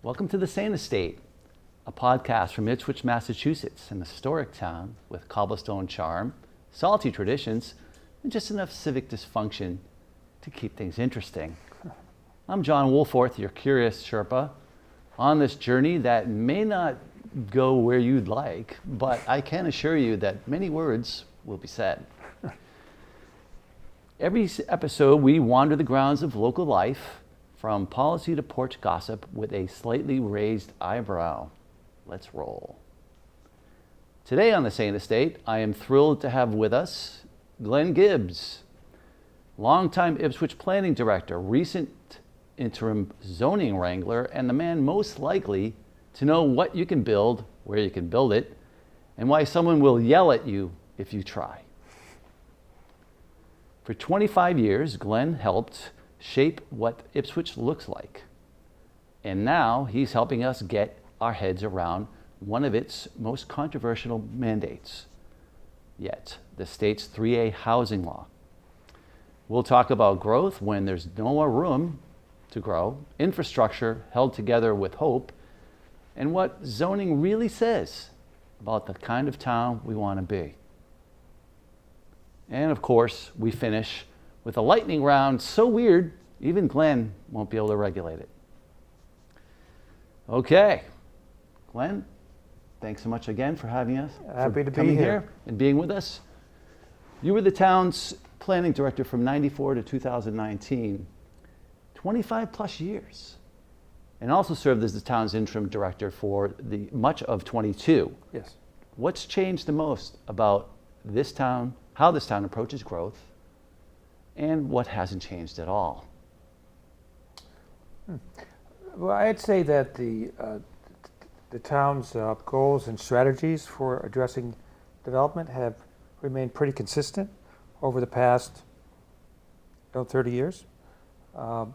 Welcome to the Sane Estate, a podcast from Ipswich, Massachusetts, an historic town with cobblestone charm, salty traditions, and just enough civic dysfunction to keep things interesting. I'm John Woolforth, your curious Sherpa, on this journey that may not go where you'd like, but I can assure you that many words will be said. Every episode, we wander the grounds of local life, from policy to porch gossip with a slightly raised eyebrow. Let's roll. Today on the Sane Estate, I am thrilled to have with us Glenn Gibbs, longtime Ipswich planning director, recent interim zoning wrangler, and the man most likely to know what you can build, where you can build it, and why someone will yell at you if you try. For 25 years, Glenn helped shape what Ipswich looks like. And now he's helping us get our heads around one of its most controversial mandates yet, the state's 3A housing law. We'll talk about growth when there's no more room to grow, infrastructure held together with hope, and what zoning really says about the kind of town we want to be. And of course, we finish with a lightning round so weird, even Glenn won't be able to regulate it. Okay, Glenn, thanks so much again for having us. Happy to be here and being with us. You were the town's planning director from 94 to 2019, 25 plus years, and also served as the town's interim director for the much of 22. Yes. What's changed the most about this town, how this town approaches growth, and what hasn't changed at all? Well, I'd say that the town's goals and strategies for addressing development have remained pretty consistent over the past 30 years. And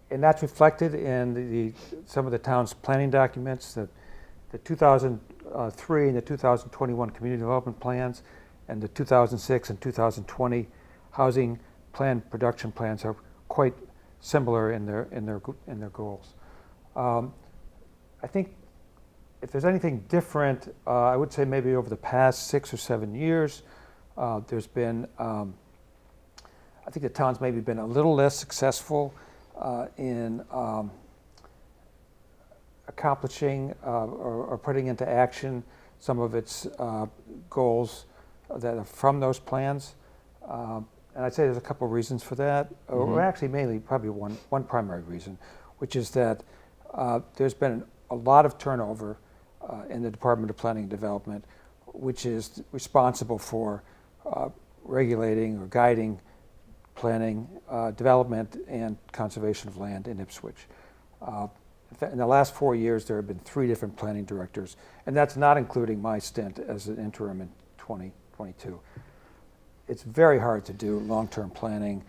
that's reflected in some of the town's planning documents, the 2003 and the 2021 community development plans, and the 2006 and 2020 housing plan production plans are quite similar in their goals. I think if there's anything different, I would say maybe over the past 6 or 7 years, there's been, I think the town's maybe been a little less successful in accomplishing or putting into action some of its goals that are from those plans. And I'd say there's a couple of reasons for that, or actually mainly probably one primary reason, which is that there's been a lot of turnover in the Department of Planning and Development, which is responsible for regulating or guiding planning, development, and conservation of land in Ipswich. In the last 4 years, there have been 3 different planning directors, and that's not including my stint as an interim in 2022. It's very hard to do long-term planning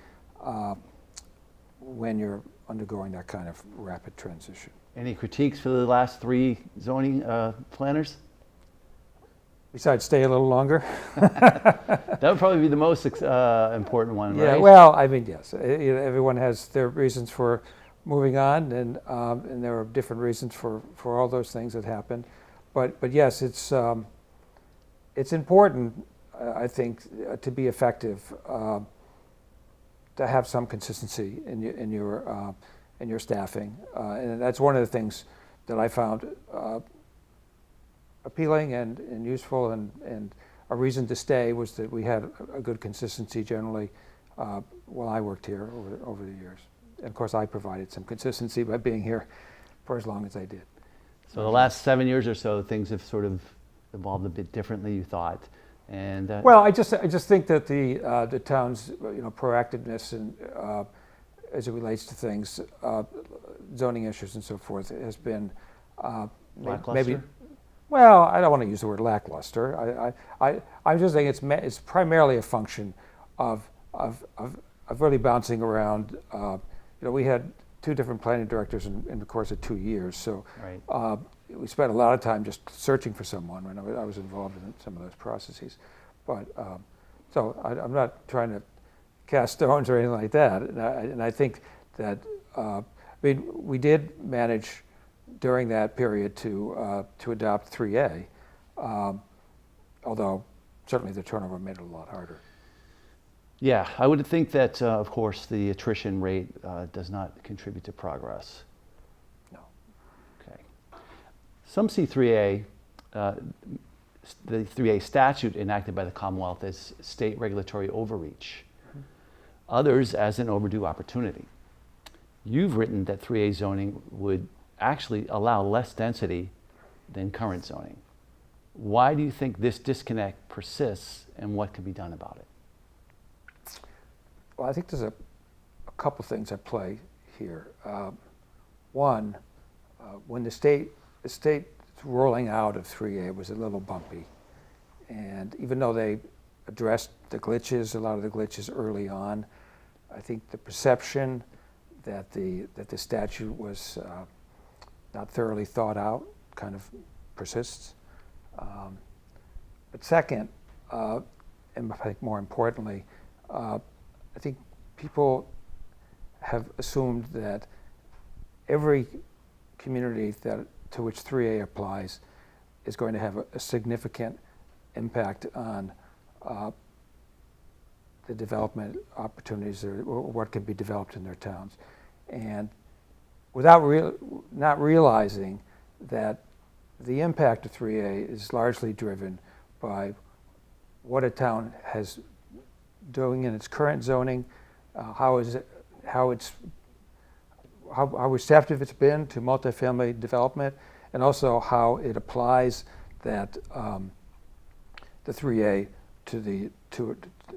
when you're undergoing that kind of rapid transition. Any critiques for the last 3 zoning planners? Besides, stay a little longer. That would probably be the most important one, right? Yeah, well, I mean, yes. Everyone has their reasons for moving on, and there are different reasons for all those things that happen. But yes, it's important, I think, to be effective, to have some consistency in your staffing, and that's one of the things that I found appealing and useful, and a reason to stay was that we had a good consistency generally while I worked here over the years. And of course, I provided some consistency by being here for as long as I did. So the last 7 years or so, things have sort of evolved a bit differently, you thought. And well, I just think that the town's proactiveness and as it relates to things, zoning issues and so forth, has been maybe. Well, I don't want to use the word lackluster. I'm just saying it's primarily a function of really bouncing around. We had 2 different planning directors in the course of 2 years, so right. We spent a lot of time just searching for someone when I was involved in some of those processes. But so I'm not trying to cast stones or anything like that. And I think that mean, we did manage during that period to adopt 3A, although certainly the turnover made it a lot harder. Yeah, I would think that, of course, the attrition rate does not contribute to progress. No. Okay. Some see 3A, the 3A statute enacted by the Commonwealth as state regulatory overreach. Mm-hmm. Others as an overdue opportunity. You've written that 3A zoning would actually allow less density than current zoning. Why do you think this disconnect persists, and what can be done about it? Well, I think there's a couple things at play here. One, when the state rolling out of 3A was a little bumpy, and even though they addressed the glitches, a lot of the glitches early on, I think the perception that the statute was not thoroughly thought out kind of persists. But second, and I think more importantly, I think people have assumed that every community to which 3A applies is going to have a significant impact on the development opportunities or what can be developed in their towns. And without not realizing that the impact of 3A is largely driven by what a town has doing in its current zoning, how receptive it's been to multifamily development, and also how it applies that the 3A to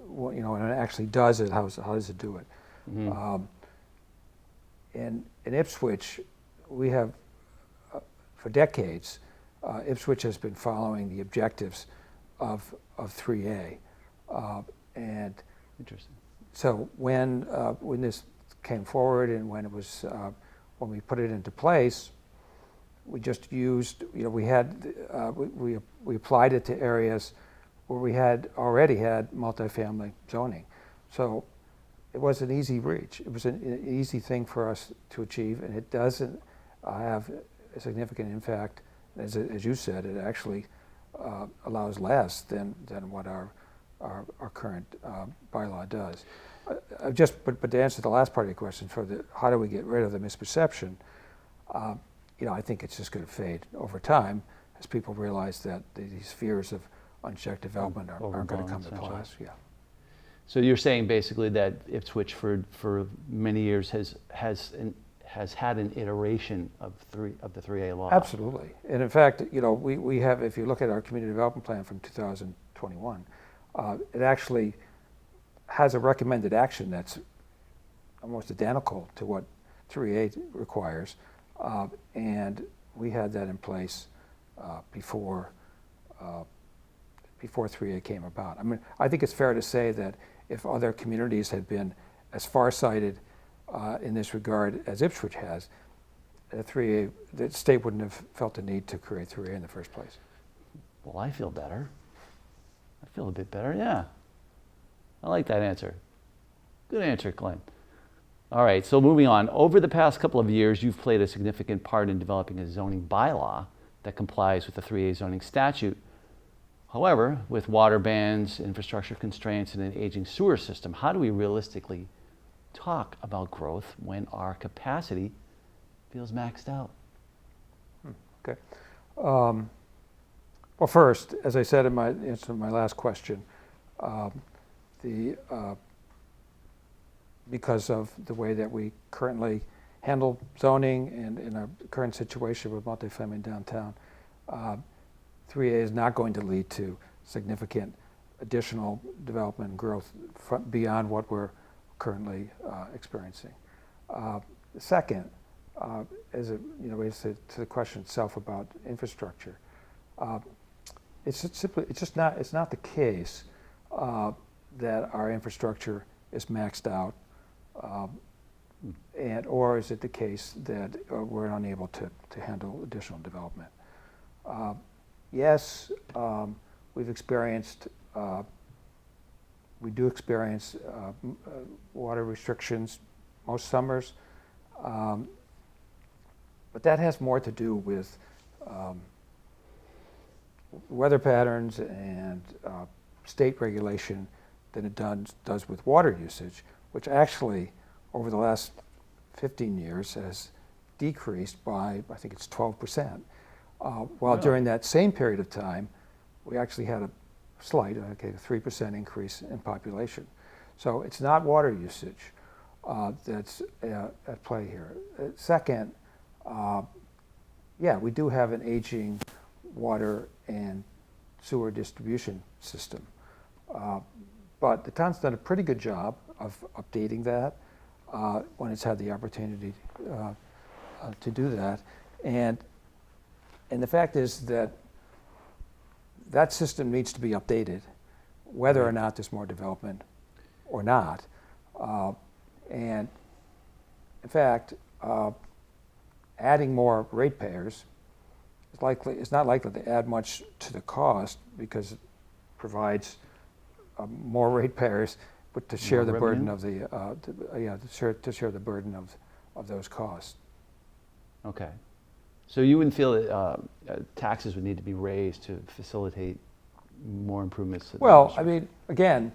when it actually does it, how does it do it? Mm-hmm. In Ipswich, we have for decades, Ipswich has been following the objectives of 3A. And interesting. So when this came forward and when we put it into place, we just used, we applied it to areas where we already had multifamily zoning. So it was an easy reach. It was an easy thing for us to achieve, and it doesn't have a significant impact. As you said, it actually allows less than what our current bylaw does. But to answer the last part of your question, how do we get rid of the misperception? I think it's just going to fade over time as people realize that these fears of unchecked development aren't going to come to pass. Yeah. So you're saying basically that Ipswich for many years has had an iteration of the 3A law. Absolutely, and in fact, we have. If you look at our community development plan from 2021, it actually has a recommended action that's almost identical to what 3A requires, and we had that in place before 3A came about. I mean, I think it's fair to say that if other communities had been as farsighted in this regard as Ipswich has, the state wouldn't have felt the need to create 3A in the first place. Well, I feel better. I feel a bit better, yeah. I like that answer. Good answer, Glenn. All right, so moving on. Over the past couple of years, you've played a significant part in developing a zoning bylaw that complies with the 3A zoning statute. However, with water bans, infrastructure constraints, and an aging sewer system, how do we realistically talk about growth when our capacity feels maxed out? Okay. Well, first, as I said in my answer to my last question, because of the way that we currently handle zoning and in our current situation with multifamily in downtown, 3A is not going to lead to significant additional development and growth beyond what we're currently experiencing. Second, as to the question itself about infrastructure, it's not the case that our infrastructure is maxed out, or is it the case that we're unable to handle additional development? Yes, we do experience water restrictions most summers, But that has more to do with weather patterns and state regulation than it does with water usage, which actually over the last 15 years has decreased by, I think it's 12%. While during that same period of time, we actually had a slight, 3% increase in population. So it's not water usage that's at play here. Second, yeah, we do have an aging water and sewer distribution system. But the town's done a pretty good job of updating that when it's had the opportunity to do that. And the fact is that that system needs to be updated, whether or not there's more development or not. And in fact, adding more ratepayers is not likely to add much to the cost because it provides more ratepayers, but to share the burden of the to share the burden of those costs. Okay, so you wouldn't feel that taxes would need to be raised to facilitate more improvements? Well, I mean, again,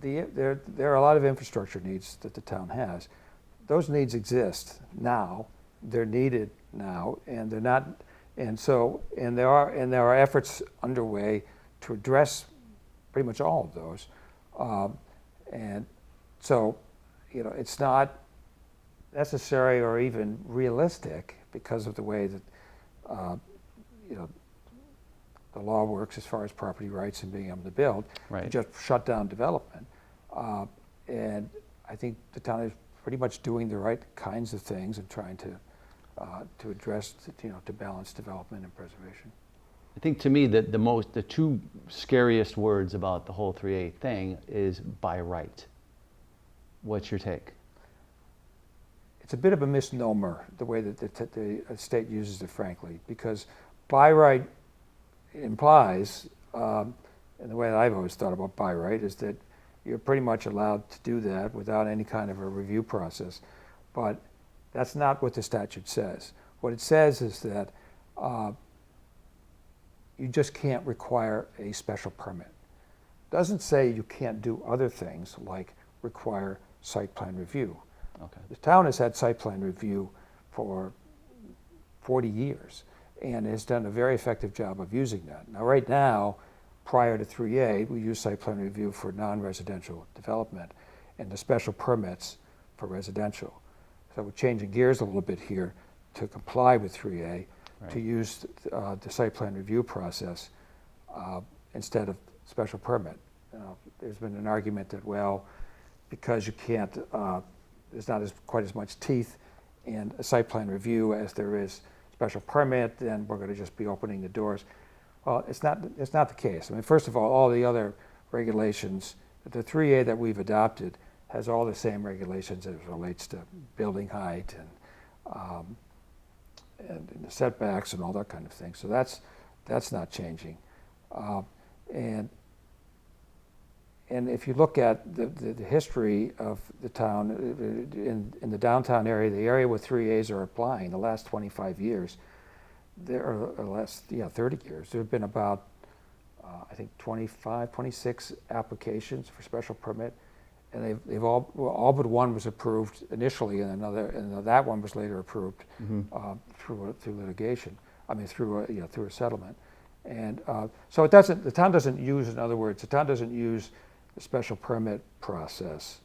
there are a lot of infrastructure needs that the town has. Those needs exist now. They're needed now, and they're not. And there are efforts underway to address pretty much all of those. And so, you know, it's not necessary or even realistic because of the way that, you know, the law works as far as property rights and being able to build, to just shut down development. And I think the town is pretty much doing the right kinds of things and trying to address, you know, to balance development and preservation. I think to me that the two scariest words about the whole 3A thing is by right. What's your take? It's a bit of a misnomer, the way that the state uses it, frankly, because by right implies, and the way that I've always thought about by right is that you're pretty much allowed to do that without any kind of a review process. But that's not what the statute says. What it says is that you just can't require a special permit. It doesn't say you can't do other things like require site plan review. Okay. The town has had site plan review for 40 years and has done a very effective job of using that. Now, right now, prior to 3A, we use site plan review for non-residential development and the special permits for residential. So we're changing gears a little bit here to comply with 3A, to use the site plan review process instead of special permit. There's been an argument that, well, because you can't, there's not quite as much teeth in a site plan review as there is special permit, then we're going to just be opening the doors. Well, it's not the case. I mean, first of all the other regulations, the 3A that we've adopted has all the same regulations as it relates to building height and the setbacks and all that kind of thing. So that's not changing. And if you look at the history of the town in the downtown area, the area where 3As are applying, the last 25 years, last 30 years, there have been about, I think 26 applications for special permit, and they've all but one was approved initially, and that one was later approved through litigation. I mean, through a settlement, and so the town doesn't use, in other words, the town doesn't use the special permit process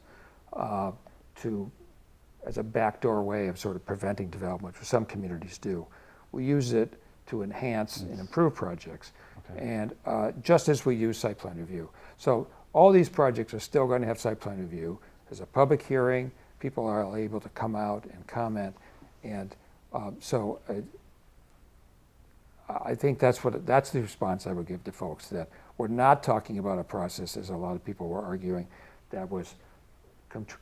as a backdoor way of sort of preventing development, which some communities do. We use it to enhance and improve projects, and just as we use site plan review. So all these projects are still going to have site plan review. There's a public hearing. People are able to come out and comment, and so I think that's the response I would give to folks, that we're not talking about a process, as a lot of people were arguing, that was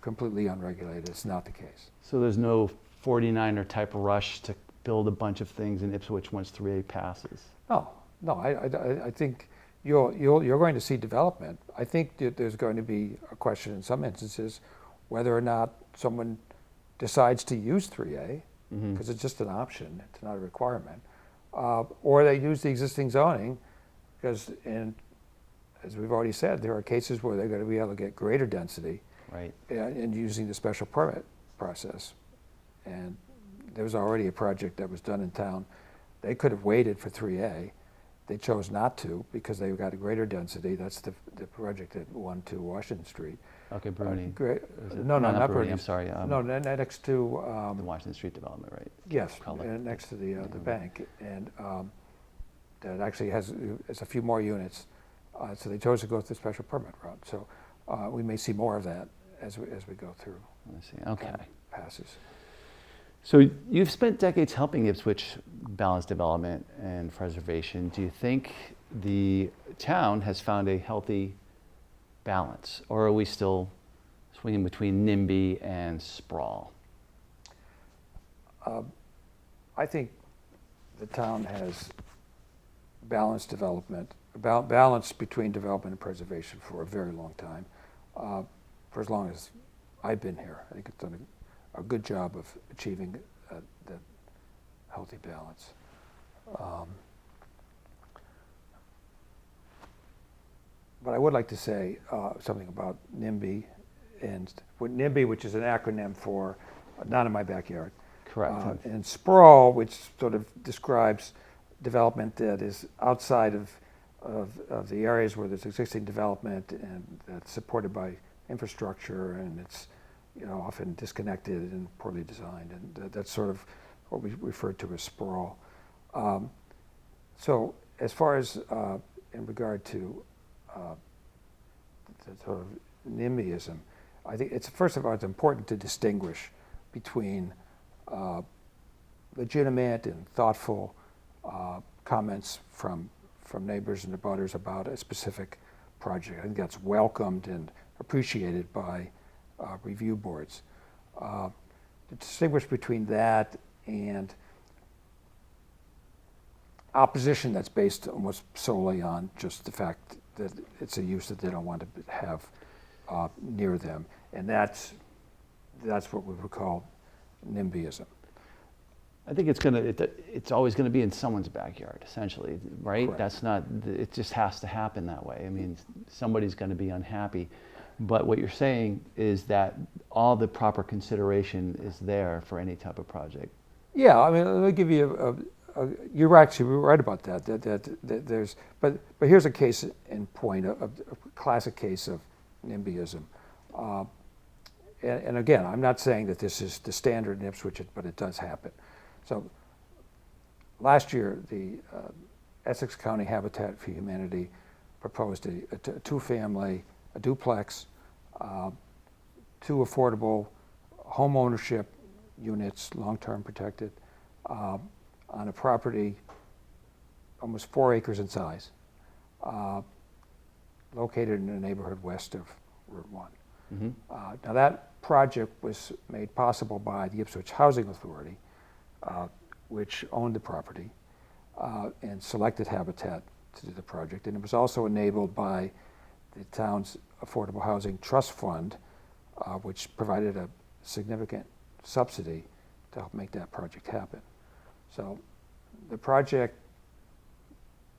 completely unregulated. It's not the case. So there's no 49er type rush to build a bunch of things in Ipswich once 3A passes? No. I think you're going to see development. I think that there's going to be a question in some instances whether or not someone decides to use 3A because it's just an option, it's not a requirement. Or they use the existing zoning, because as we've already said, there are cases where they're going to be able to get greater density Right. in using the special permit process. And there was already a project that was done in town. They could have waited for 3A. They chose not to because they got a greater density. That's the project at 1-2 Washington Street. Okay, Bruni. No, not Bruni. I'm sorry. No, next to the Washington Street development, right? yes, Call it. next to the bank, and that actually has a few more units. So they chose to go the special permit route. So we may see more of that as we go through. Let's see. Okay. Passes. So you've spent decades helping Ipswich balance development and preservation. Do you think the town has found a healthy balance, or are we still swinging between NIMBY and sprawl? I think the town has balanced development, balance between development and preservation for a very long time, for as long as I've been here. I think it's done a good job of achieving that healthy balance. But I would like to say something about NIMBY, and NIMBY, which is an acronym for not in my backyard. Correct. And sprawl, which sort of describes development that is outside of the areas where there's existing development and that's supported by infrastructure, and it's often disconnected and poorly designed, and that's sort of what we refer to as sprawl. So as far as in regard to the sort of NIMBYism, I think first of all, it's important to distinguish between legitimate and thoughtful comments from neighbors and abutters about a specific project. I think that's welcomed and appreciated by review boards. To distinguish between that and opposition that's based almost solely on just the fact that it's a use that they don't want to have near them, and that's what we would call NIMBYism. I think it's always going to be in someone's backyard, essentially, right? Correct. That's not, it just has to happen that way. I mean, somebody's going to be unhappy. But what you're saying is that all the proper consideration is there for any type of project. Yeah, I mean, let me give you you're actually right about that. That there's, but here's a case in point, a classic case of NIMBYism. And again, I'm not saying that this is the standard in Ipswich, but it does happen. So last year, the Essex County Habitat for Humanity proposed a two-family, a duplex, 2 affordable home ownership units, long-term protected, on a property almost 4 acres in size, located in a neighborhood west of Route 1. Mm-hmm. Now that project was made possible by the Ipswich Housing Authority, which owned the property and selected Habitat to do the project. And it was also enabled by the town's Affordable Housing Trust Fund, which provided a significant subsidy to help make that project happen. So the project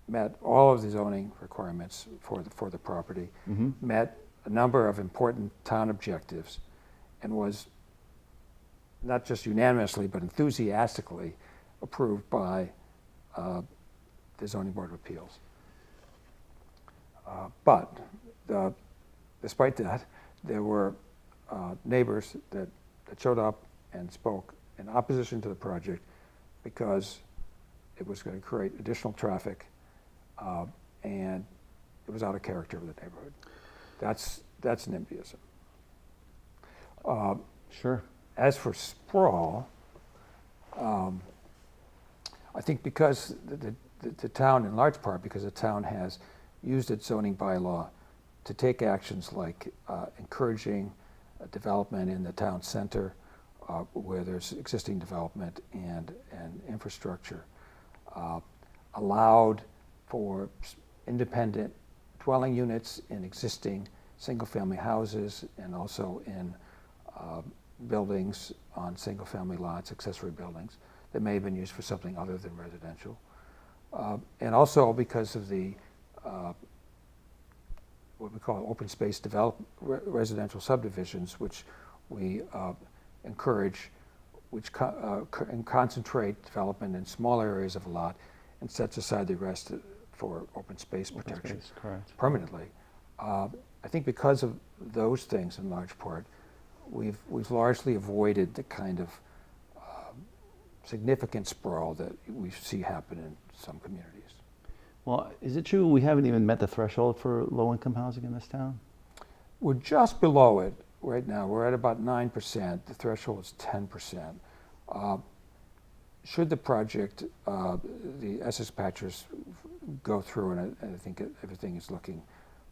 met all of the zoning requirements for the property, mm-hmm. met a number of important town objectives, and was not just unanimously but enthusiastically approved by the Zoning Board of Appeals. But despite that, there were neighbors that showed up and spoke in opposition to the project because it was going to create additional traffic and it was out of character with the neighborhood. That's NIMBYism. Sure. As for sprawl, I think because the town, in large part because the town has used its zoning bylaw to take actions like encouraging development in the town center where there's existing development and infrastructure, allowed for independent dwelling units in existing single-family houses and also in buildings on single-family lots, accessory buildings, that may have been used for something other than residential. And also because of the what we call open space residential subdivisions, which we encourage, which and concentrate development in small areas of a lot and sets aside the rest for open space protection Correct. permanently. I think because of those things in large part, we've largely avoided the kind of significant sprawl that we see happen in some communities. Well, is it true we haven't even met the threshold for low-income housing in this town? We're just below it right now. We're at about 9%. The threshold is 10%. Should the project, the Essex Patchers, go through, and I think everything is looking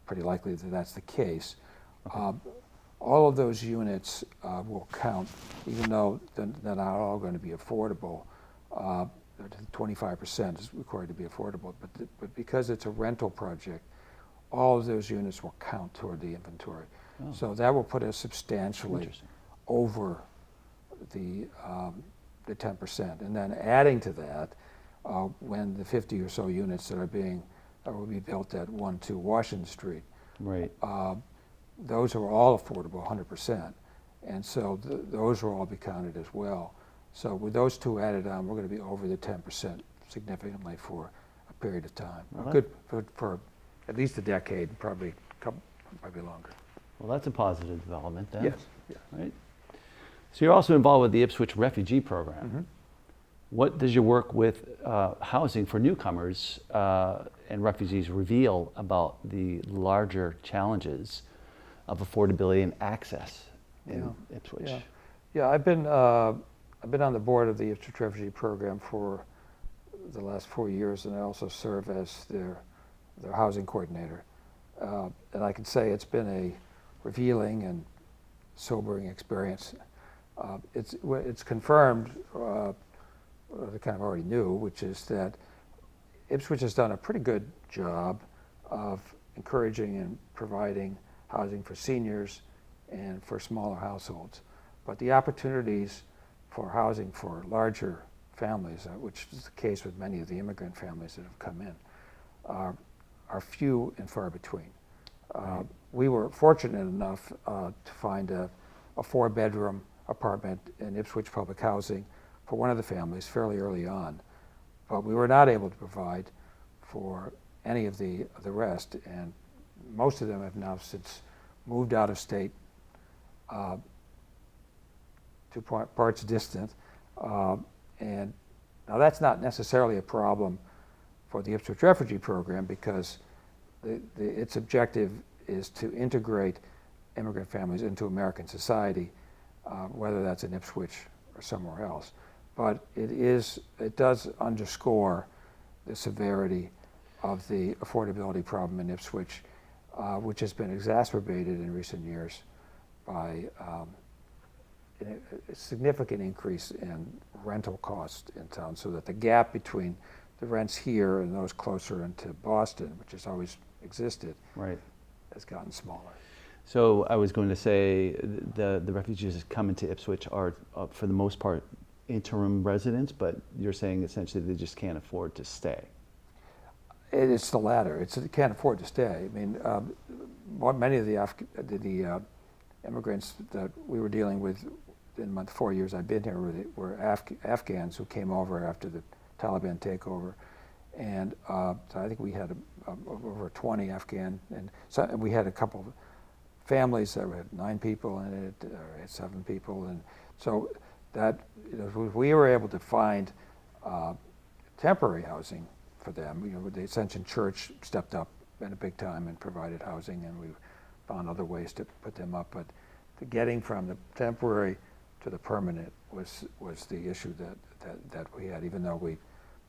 pretty likely that that's the case, all of those units will count, even though they're not all going to be affordable. 25% is required to be affordable, but because it's a rental project, all of those units will count toward the inventory. Oh. So that will put us substantially over the 10%. And then adding to that, when the 50 or so units that will be built at 1-2 Washington Street, Right. Those are all affordable 100%. And so those will all be counted as well. So with those two added on, we're going to be over the 10% significantly for a period of time. Well, Good for at least a decade, probably longer. Well, that's a positive development then. Yes. Yeah. Right. So you're also involved with the Ipswich Refugee Program. Mm-hmm. What does your work with housing for newcomers and refugees reveal about the larger challenges of affordability and access in Ipswich? Yeah, I've been on the board of the Ipswich Refugee Program for the last 4 years, and I also serve as their housing coordinator. And I can say it's been a revealing and sobering experience. It's confirmed they kind of already knew, which is that Ipswich has done a pretty good job of encouraging and providing housing for seniors and for smaller households. But the opportunities for housing for larger families, which is the case with many of the immigrant families that have come in, are few and far between. Right. We were fortunate enough to find a 4-bedroom apartment in Ipswich Public Housing for one of the families fairly early on, but we were not able to provide for any of the rest, and most of them have now since moved out of state to parts distant, and now that's not necessarily a problem for the Ipswich Refugee Program, because its objective is to integrate immigrant families into American society, whether that's in Ipswich or somewhere else. But it does underscore the severity of the affordability problem in Ipswich, which has been exacerbated in recent years by a significant increase in rental costs in town, so that the gap between the rents here and those closer into Boston, which has always existed, Right. has gotten smaller. So I was going to say the refugees that come into Ipswich are, for the most part, interim residents, but you're saying essentially they just can't afford to stay. It's the latter. They can't afford to stay. I mean, many of the immigrants that we were dealing with in the 4 years I've been here were Afghans who came over after the Taliban takeover, and so I think we had over 20 Afghan, and we had a couple of families that had 9 people in it, or had 7 people, and so that we were able to find temporary housing for them. The Ascension Church stepped up in a big time and provided housing, and we found other ways to put them up. But the getting from the temporary to the permanent was the issue that we had, even though we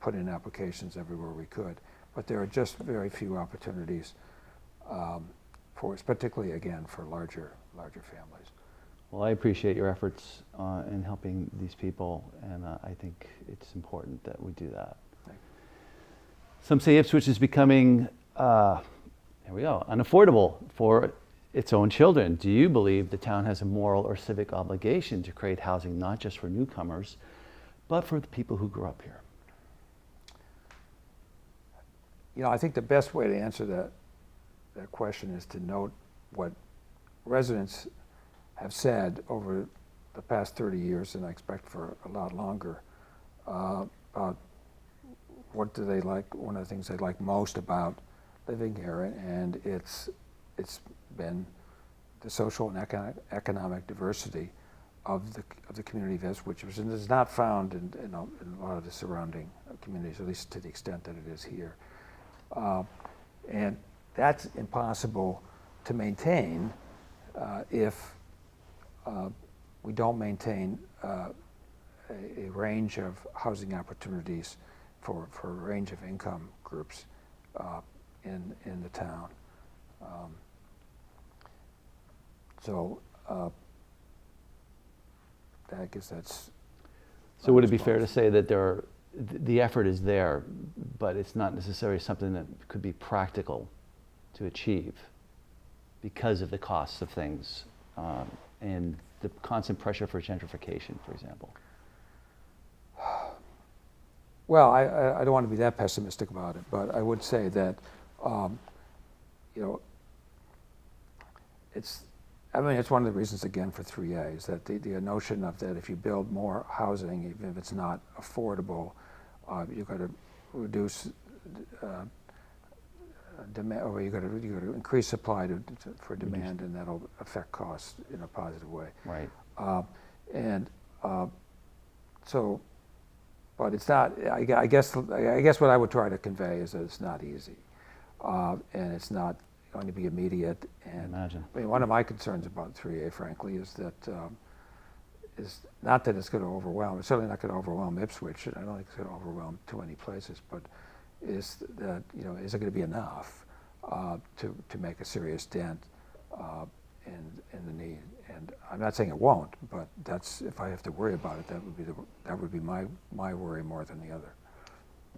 put in applications everywhere we could. But there are just very few opportunities for us, particularly again for larger families. Well, I appreciate your efforts in helping these people, and I think it's important that we do that. Some say Ipswich is becoming, unaffordable for its own children. Do you believe the town has a moral or civic obligation to create housing not just for newcomers, but for the people who grew up here? I think the best way to answer that question is to note what residents have said over the past 30 years, and I expect for a lot longer, about what do they like, one of the things they like most about living here, and it's been the social and economic diversity of the community of Ipswich, which is not found in a lot of the surrounding communities, at least to the extent that it is here. And that's impossible to maintain if we don't maintain a range of housing opportunities for a range of income groups in the town. I guess that's. So would it be fair to say that the effort is there, but it's not necessarily something that could be practical to achieve because of the costs of things and the constant pressure for gentrification, for example? Well, I don't want to be that pessimistic about it, but I would say that, it's one of the reasons, again, for 3A, is that the notion of that if you build more housing, even if it's not affordable, you've got to reduce demand, or you've got to increase supply for demand, and that'll affect costs in a positive way. Right. But it's not. I guess what I would try to convey is that it's not easy, and it's not going to be immediate. And Imagine. One of my concerns about 3A, frankly, is that is not that it's going to overwhelm. It's certainly not going to overwhelm Ipswich, and I don't think it's going to overwhelm too many places. But is that is it going to be enough to make a serious dent in the need? And I'm not saying it won't, but that's, if I have to worry about it, that would be my worry more than the other.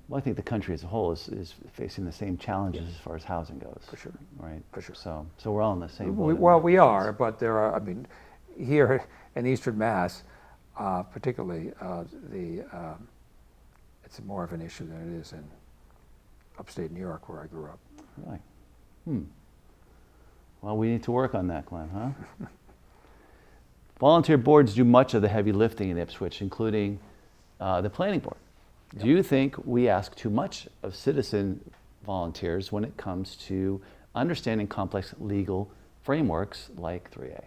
Well, I think the country as a whole is facing the same challenges as far as housing goes. For sure. Right. For sure. So we're all in the same boat. We are, but there are. Here in Eastern Mass, particularly, it's more of an issue than it is in upstate New York, where I grew up. Really? Well, we need to work on that, Glenn, huh? Volunteer boards do much of the heavy lifting in Ipswich, including the planning board. Yep. Do you think we ask too much of citizen volunteers when it comes to understanding complex legal frameworks like 3A?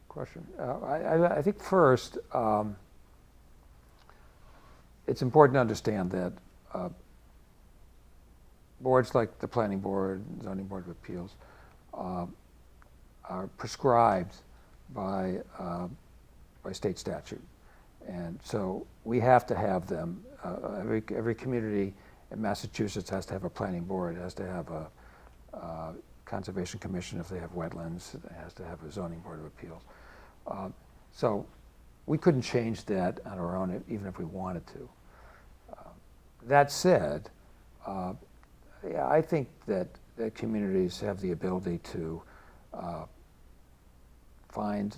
Question. I think first, it's important to understand that boards like the Planning Board, Zoning Board of Appeals, are prescribed by state statute, and so we have to have them. Every community in Massachusetts has to have a planning board. It has to have a conservation commission if they have wetlands. It has to have a zoning board of appeals. So we couldn't change that on our own, even if we wanted to. That said, I think that communities have the ability to find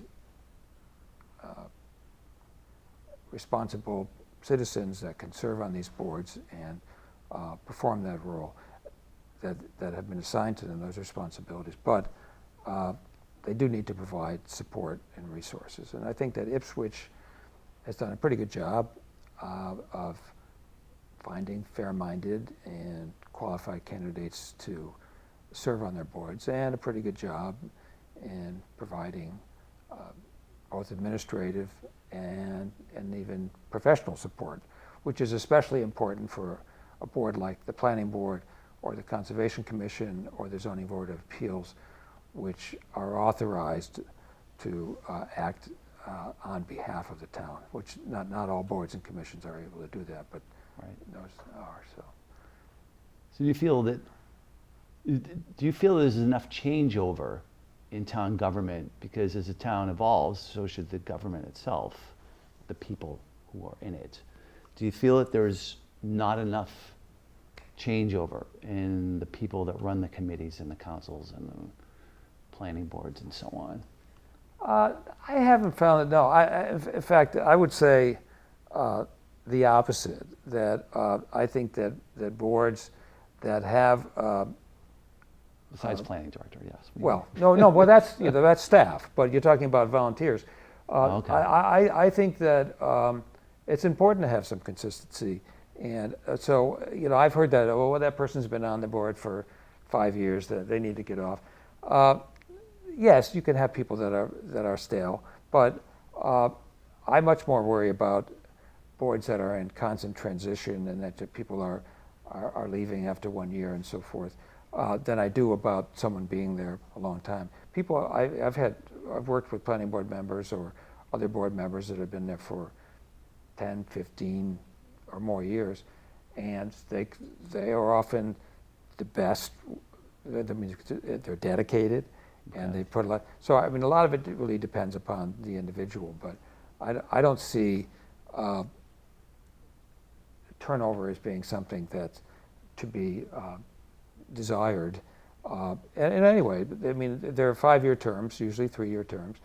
responsible citizens that can serve on these boards and perform that role that have been assigned to them, those responsibilities. But they do need to provide support and resources. And I think that Ipswich has done a pretty good job of finding fair-minded and qualified candidates to serve on their boards, and a pretty good job in providing both administrative and even professional support, which is especially important for a board like the Planning Board or the Conservation Commission or the Zoning Board of Appeals, which are authorized to act on behalf of the town, which not all boards and commissions are able to do that, but right. Those are. So do you feel there's enough changeover in town government? Because as the town evolves, so should the government itself, the people who are in it. Do you feel that there's not enough changeover in the people that run the committees and the councils and the planning boards and so on? I haven't found it, no. In fact, I would say the opposite, that I think that boards that have Besides planning director, yes. well, well, that's that's staff, but you're talking about volunteers. Okay. I think that it's important to have some consistency, and so I've heard that well that person's been on the board for 5 years, that they need to get off. Yes, you can have people that are stale, but I much more worry about boards that are in constant transition and that people are leaving after 1 year and so forth. Than I do about someone being there a long time. People, I've worked with planning board members or other board members that have been there for 10, 15 or more years, and they are often the best. That means they're dedicated, and they put a lot. So I mean, a lot of it really depends upon the individual, but I don't see turnover as being something that's to be desired. And anyway, I mean, there are 5-year terms, usually 3-year terms.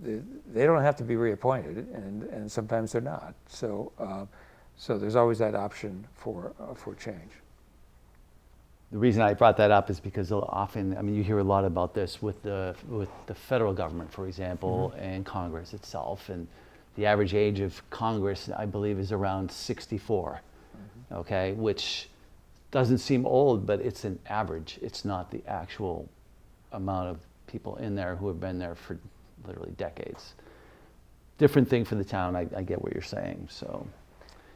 They don't have to be reappointed, and sometimes they're not. So, so there's always that option for change. The reason I brought that up is because often, I mean, you hear a lot about this with the federal government, for example, and Congress itself, and the average age of Congress, I believe, is around 64. Okay, which doesn't seem old, but it's an average. It's not the actual amount of people in there who have been there for literally decades. Different thing for the town. I get what you're saying. So,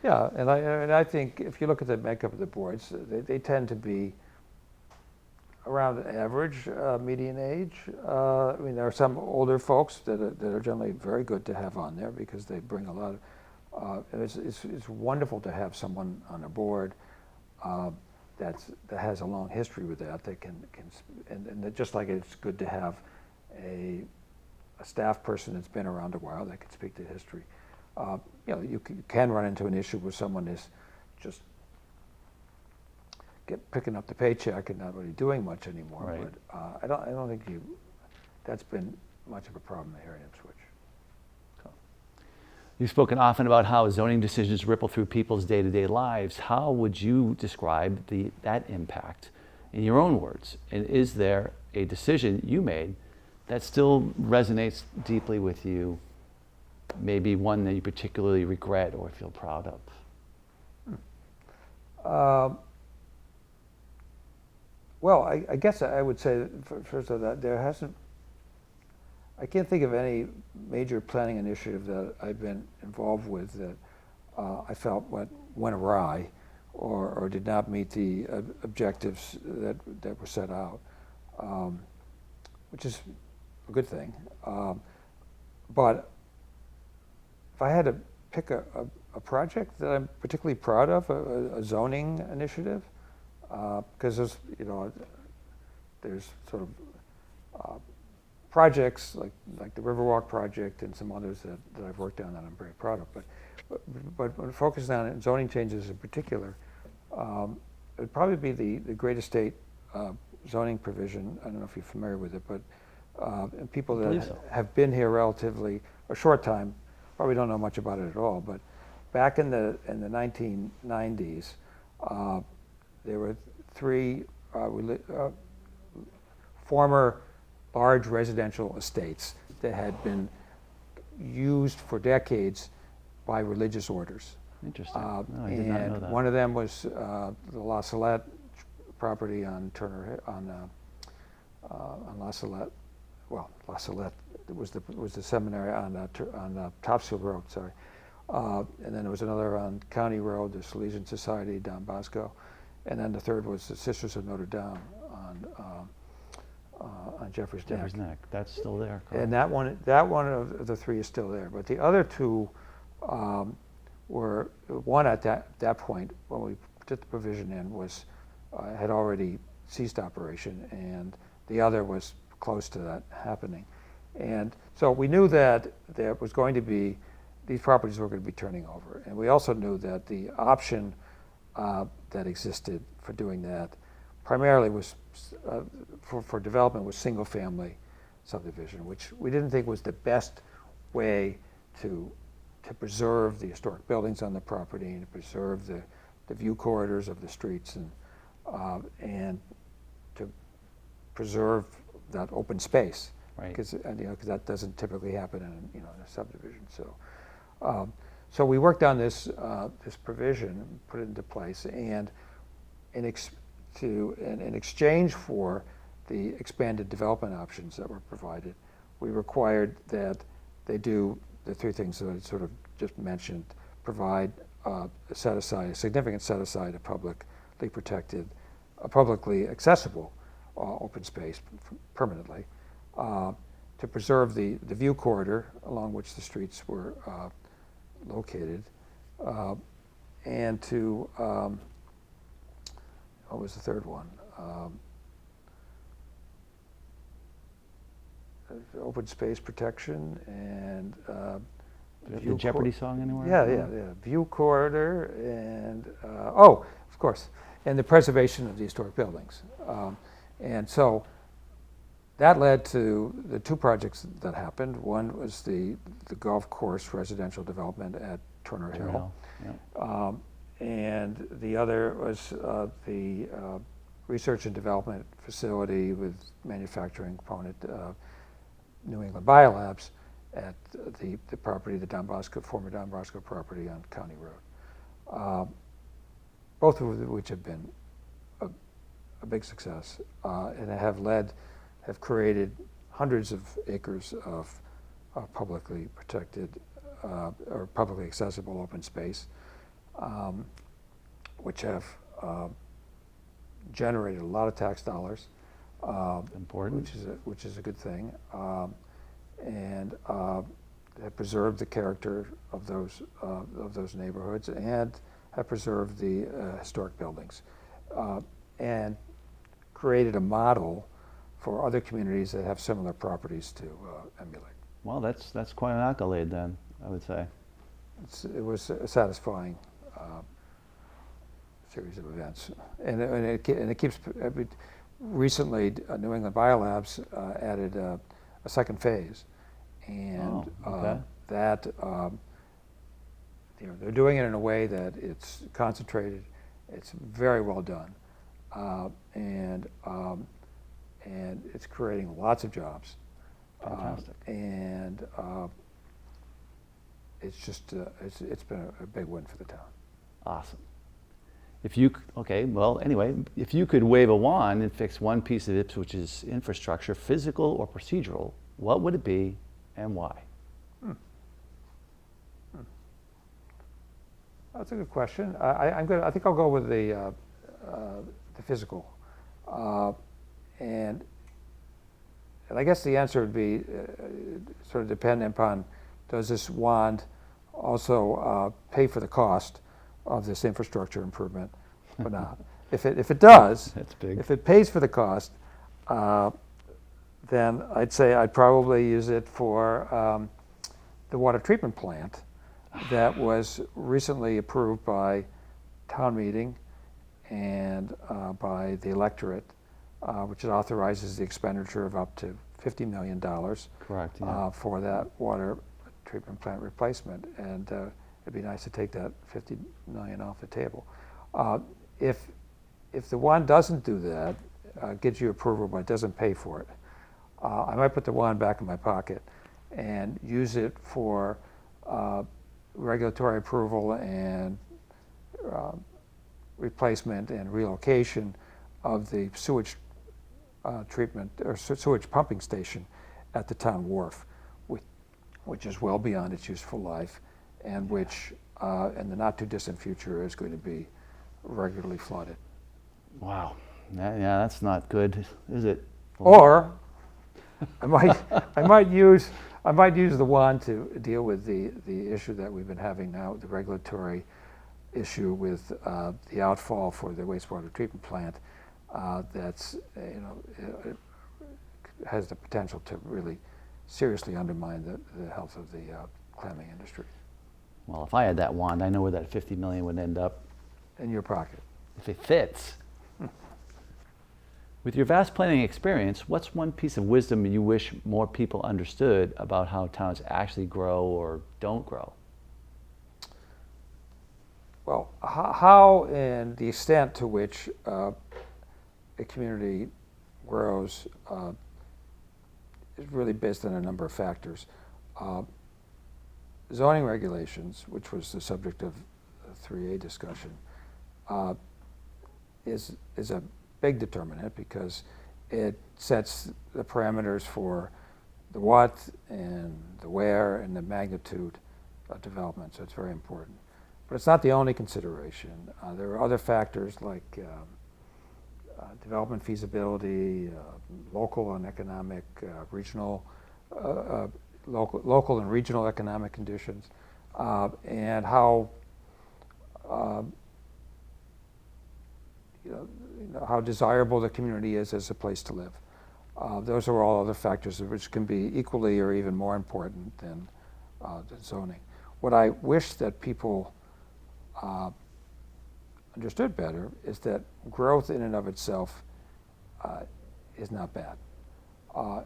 yeah, and I think if you look at the makeup of the boards, they tend to be around average median age. I mean, there are some older folks that are generally very good to have on there because they bring a lot of. It's wonderful to have someone on a board that has a long history with that. They can and just like it's good to have a staff person that's been around a while that can speak to history. You can run into an issue where someone is just picking up the paycheck and not really doing much anymore. Right. But I don't think that's been much of a problem here in Ipswich. You've spoken often about how zoning decisions ripple through people's day-to-day lives. How would you describe that impact in your own words? And is there a decision you made that still resonates deeply with you, maybe one that you particularly regret or feel proud of? Well, I guess I would say, first of all, that I can't think of any major planning initiative that I've been involved with that I felt went awry or did not meet the objectives that were set out, which is a good thing. But if I had to pick a project that I'm particularly proud of, a zoning initiative, because there's sort of projects like the Riverwalk project and some others that I've worked on that I'm very proud of. But when focused on zoning changes in particular, it would probably be the Great Estate zoning provision. I don't know if you're familiar with it, but and people that have been here relatively a short time probably don't know much about it at all. But back in the 1990s, there were 3 former large residential estates that had been used for decades by religious orders. Interesting. No, I did not know that. One of them was the La Salette property on Turner on La Salette. Well, La Salette was the seminary on Topsfield Road. Sorry, and then there was another on County Road, the Salesian Society, Don Bosco, and then the third was the Sisters of Notre Dame on Jeffers Neck. That's still there, correct? And that one of the 3 is still there. But the other 2 were, one at that point when we put the provision in was had already ceased operation, and the other was close to that happening. And so we knew that there was going to be, these properties were going to be turning over. And we also knew that the option that existed for doing that primarily was for development was single-family subdivision, which we didn't think was the best way to preserve the historic buildings on the property and to preserve the view corridors of the streets and to preserve that open space. Right. Because that doesn't typically happen in a subdivision. So we worked on this provision, put it into place, and in exchange for the expanded development options that were provided, we required that they do the three things that I sort of just mentioned: provide a significant set aside of publicly protected, publicly accessible open space permanently, to preserve the view corridor along which the streets were located, and to, what was the third one? Open space protection and Do you have the Jeopardy song anywhere? yeah. View corridor and, oh, of course, and the preservation of the historic buildings. And so that led to the two projects that happened. One was the golf course residential development at Turner Hill. Yeah. And the other was the research and development facility with manufacturing component, New England Biolabs, at the property, the former Don Bosco property on County Road. Both of which have been a big success, and have created hundreds of acres of publicly protected or publicly accessible open space, which have generated a lot of tax dollars. Important. Which is a good thing, and have preserved the character of those neighborhoods and have preserved the historic buildings, and created a model for other communities that have similar properties to emulate. Well, that's quite an accolade then, I would say. It was a satisfying series of events, and it keeps. Recently, New England Biolabs added a second phase, and that they're doing it in a way that it's concentrated, it's very well done, and it's creating lots of jobs. Fantastic. And it's just it's been a big win for the town. Awesome. If you could wave a wand and fix one piece of Ipswich's infrastructure, physical or procedural, what would it be and why? That's a good question. I think I'll go with the physical, and I guess the answer would be sort of dependent upon, does this wand also pay for the cost of this infrastructure improvement or not? If it does, that's big. If it pays for the cost, then I'd say I'd probably use it for the water treatment plant that was recently approved by town meeting and by the electorate, which authorizes the expenditure of up to $50 million. Correct. Yeah. For that water treatment plant replacement, and it'd be nice to take that $50 million off the table. If the wand doesn't do that, gives you approval but doesn't pay for it, I might put the wand back in my pocket and use it for regulatory approval and replacement and relocation of the sewage treatment or sewage pumping station at the town wharf, which is well beyond its useful life, and which in the not too distant future is going to be regularly flooded. Wow. Yeah, that's not good, is it? Or I might use the wand to deal with the issue that we've been having now, the regulatory issue with the outfall for the wastewater treatment plant. That's it has the potential to really seriously undermine the health of the clamming industry. Well, if I had that wand, I know where that $50 million would end up. in your pocket. If it fits. With your vast planning experience, what's one piece of wisdom you wish more people understood about how towns actually grow or don't grow? Well, how and the extent to which a community grows is really based on a number of factors. Zoning regulations, which was the subject of the 3A discussion, is a big determinant because it sets the parameters for the what and the where and the magnitude of development, so it's very important. But it's not the only consideration. There are other factors like development feasibility, local and economic, regional, local and regional economic conditions, and how how desirable the community is as a place to live. Those are all other factors which can be equally or even more important than zoning. What I wish that people understood better is that growth in and of itself is not bad.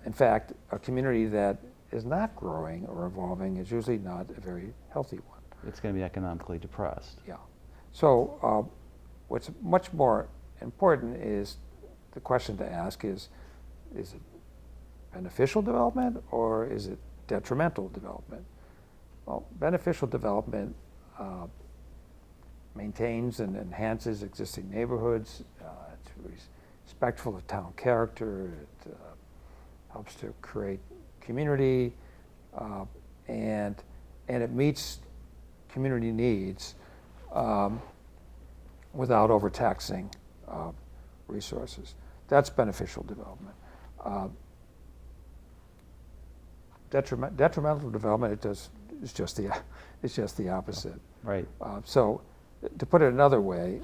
In fact, a community that is not growing or evolving is usually not a very healthy one. It's going to be economically depressed. Yeah. So what's much more important is the question to ask is it beneficial development or is it detrimental development? Well, beneficial development maintains and enhances existing neighborhoods. It's respectful of town character. It helps to create community, and it meets community needs without overtaxing resources. That's beneficial development. Detrimental development, it's just the opposite. Right. So, to put it another way,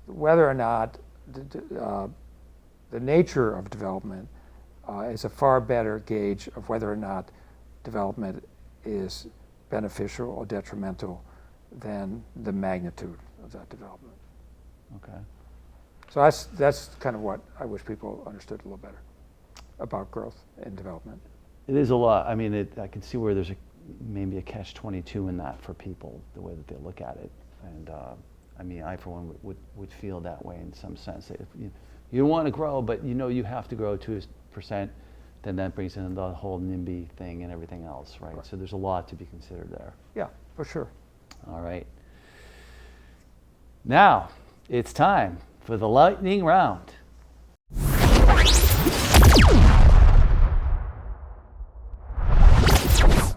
whether or not the nature of development is a far better gauge of whether or not development is beneficial or detrimental than the magnitude of that development. Okay. So that's kind of what I wish people understood a little better about growth and development. It is a lot. I mean, I can see where there's maybe a catch-22 in that for people, the way that they look at it. And I mean, I for one would feel that way in some sense. If you want to grow, but you have to grow 2%, then that brings in the whole NIMBY thing and everything else, right? So there's a lot to be considered there. Yeah, for sure. All right. Now, it's time for the lightning round. All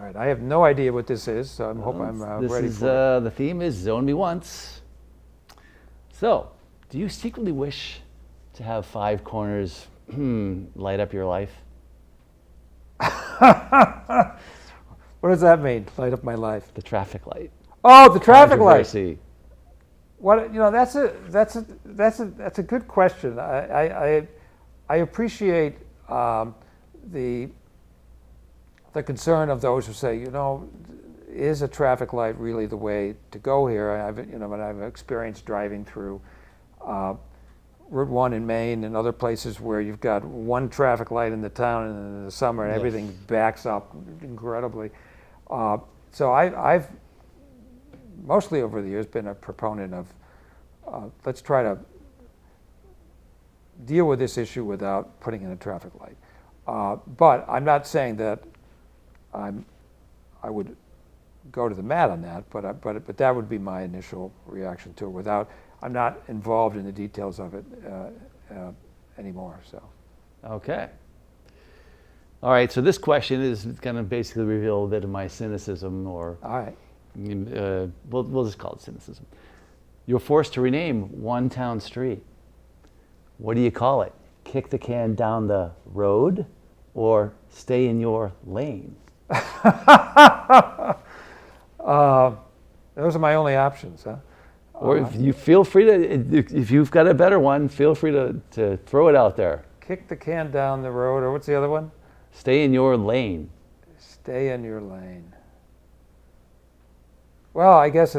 right, I have no idea what this is, so I hope I'm ready for it. The theme is Zone Me Once. So, do you secretly wish to have 5 corners light up your life? What does that mean? Light up my life. The traffic light. Oh, the traffic light. Controversy. What that's a good question. I appreciate the concern of those who say, is a traffic light really the way to go here? I've experienced driving through Route 1 in Maine and other places where you've got one traffic light in the town, and in the summer and everything backs up incredibly. So I've mostly over the years been a proponent of let's try to deal with this issue without putting in a traffic light. But I'm not saying that I would go to the mat on that, but that would be my initial reaction to it. I'm not involved in the details of it anymore. So. Okay. All right. So this question is going to basically reveal a bit of my cynicism, or all right. We'll just call it cynicism. You're forced to rename one town street. What do you call it? Kick the can down the road, or stay in your lane? Those are my only options, huh? Or if you feel free to, if you've got a better one, feel free to throw it out there. Kick the can down the road, or what's the other one? Stay in your lane. Stay in your lane. Well, I guess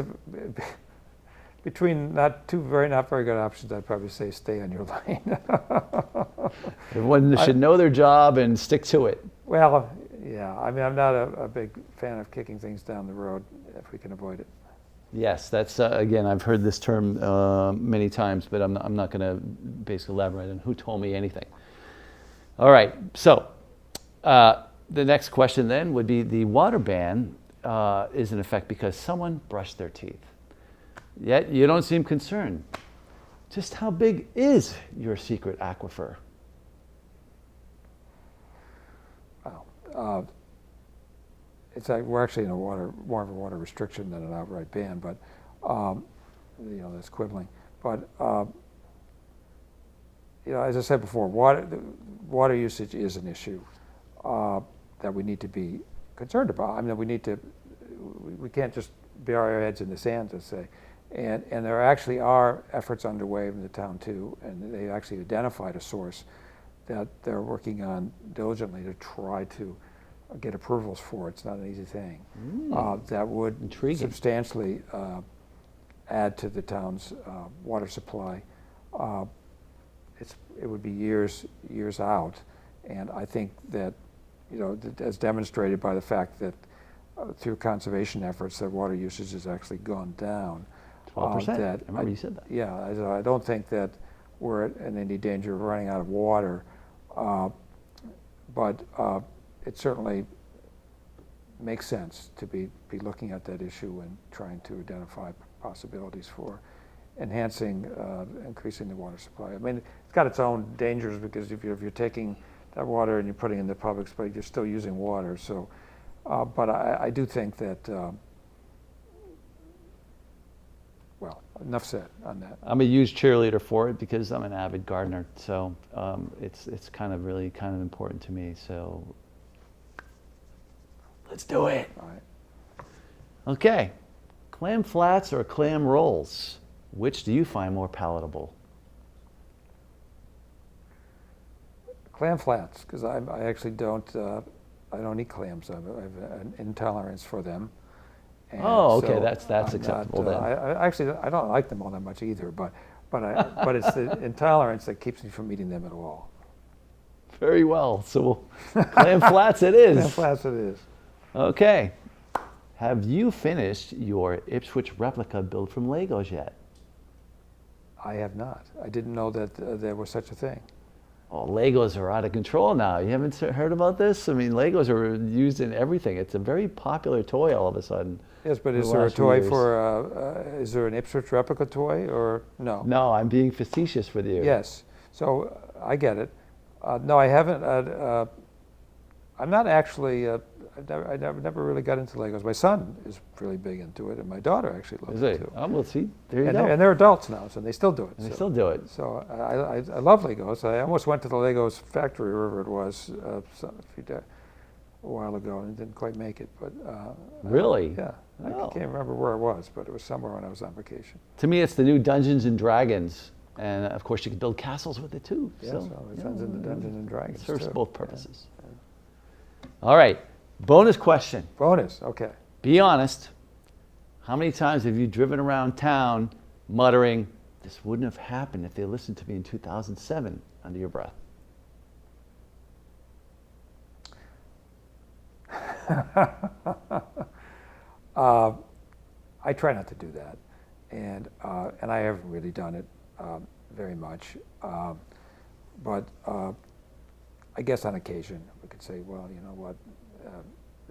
between not very good options, I'd probably say stay on your lane. Everyone should know their job and stick to it. Well, yeah. I mean, I'm not a big fan of kicking things down the road if we can avoid it. Yes, that's again, I've heard this term many times, but I'm not going to basically elaborate on who told me anything. All right, so the next question then would be the water ban is in effect because someone brushed their teeth. Yet you don't seem concerned. Just how big is your secret aquifer? Wow. It's like we're actually in more of a water restriction than an outright ban, but that's quibbling. But as I said before, water usage is an issue that we need to be concerned about. I mean, we can't just bury our heads in the sand, to say. And there actually are efforts underway in the town too, and they actually identified a source that they're working on diligently to try to get approvals for. It's not an easy thing. That would Intriguing. substantially add to the town's water supply. It would be years out, and I think that, as demonstrated by the fact that through conservation efforts, that water usage has actually gone down. 12%. I remember you said that. Yeah, I don't think that we're in any danger of running out of water, but it certainly makes sense to be looking at that issue and trying to identify possibilities for enhancing, increasing the water supply. I mean, it's got its own dangers because if you're taking that water and you're putting it in the public space, you're still using water. So, but I do think that, well, enough said on that. I'm a huge cheerleader for it because I'm an avid gardener, so it's kind of important to me. So let's do it. All right. Okay, clam flats or clam rolls? Which do you find more palatable? Clam flats, because I actually don't eat clams. I have an intolerance for them. And oh, okay, so that's acceptable then. I don't like them all that much either, but it's the intolerance that keeps me from eating them at all. Very well. So clam flats it is. Clam flats it is. Okay. Have you finished your Ipswich replica built from Legos yet? I have not. I didn't know that there was such a thing. Oh, Legos are out of control now. You haven't heard about this? I mean, Legos are used in everything. It's a very popular toy all of a sudden. Yes, but is there a toy for, is there an Ipswich replica toy or no? No, I'm being facetious with you. Yes, so I get it. No, I haven't. I'm not actually, I never really got into Legos. My son is really big into it, and my daughter actually loves it too. Oh, well, see, there you go. And they're adults now, so they still do it. And they still do it. So I love Legos. I almost went to the Legos factory, wherever it was, a while ago, and didn't quite make it. But really? Yeah. Oh. I can't remember where it was, but it was somewhere when I was on vacation. To me, it's the new Dungeons and Dragons. And of course, you can build castles with it too. Yeah, so it turns into Dungeons and Dragons. It serves too. both purposes. Yeah. All right, bonus question. Bonus, okay. Be honest. How many times have you driven around town muttering, "This wouldn't have happened if they listened to me in 2007," under your breath? I try not to do that, and I haven't really done it very much. But I guess on occasion we could say, well, you know what,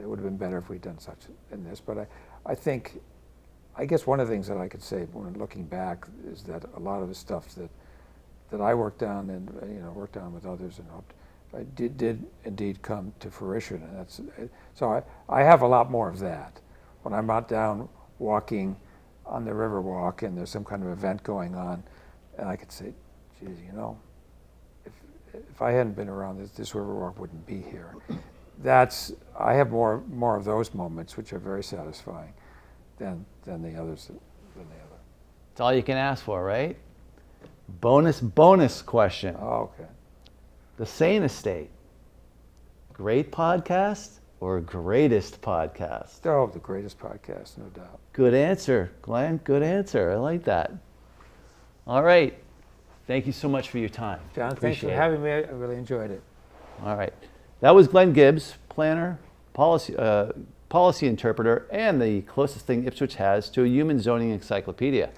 it would have been better if we'd done such in this. But I guess one of the things that I could say when looking back is that a lot of the stuff that I worked on and worked on with others and hoped did indeed come to fruition. And so I have a lot more of that. When I'm out down walking on the Riverwalk and there's some kind of event going on, and I could say, geez, if I hadn't been around, this Riverwalk wouldn't be here. I have more of those moments, which are very satisfying than the others. It's all you can ask for, right? Bonus question. Oh, okay. The Sane Estate. Great podcast or greatest podcast? Oh, the greatest podcast, no doubt. Good answer, Glenn. Good answer. I like that. All right. Thank you so much for your time. John, thanks Appreciate for it. having me. I really enjoyed it. All right. That was Glenn Gibbs, planner, policy interpreter, and the closest thing Ipswich has to a human zoning encyclopedia.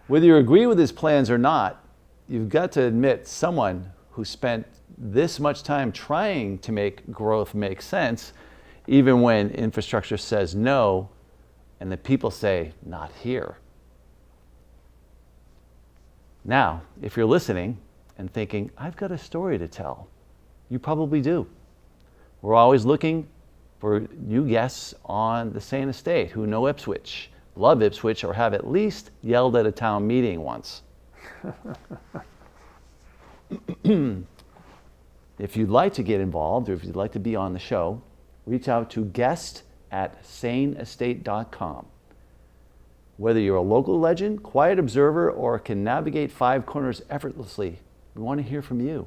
Whether you agree with his plans or not, you've got to admit someone who spent this much time trying to make growth make sense, even when infrastructure says no, and the people say, not here. Now, if you're listening and thinking, I've got a story to tell, you probably do. We're always looking for new guests on the Sane estate who know Ipswich, love Ipswich, or have at least yelled at a town meeting once. If you'd like to get involved or if you'd like to be on the show, reach out to guest@saneestate.com. Whether you're a local legend, quiet observer, or can navigate five corners effortlessly, we want to hear from you.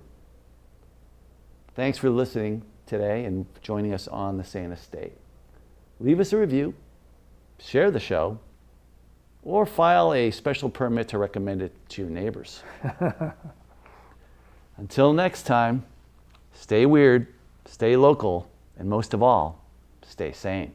Thanks for listening today and joining us on the Sane Estate. Leave us a review, share the show, or file a special permit to recommend it to your neighbors. Until next time, stay weird, stay local, and most of all, stay sane.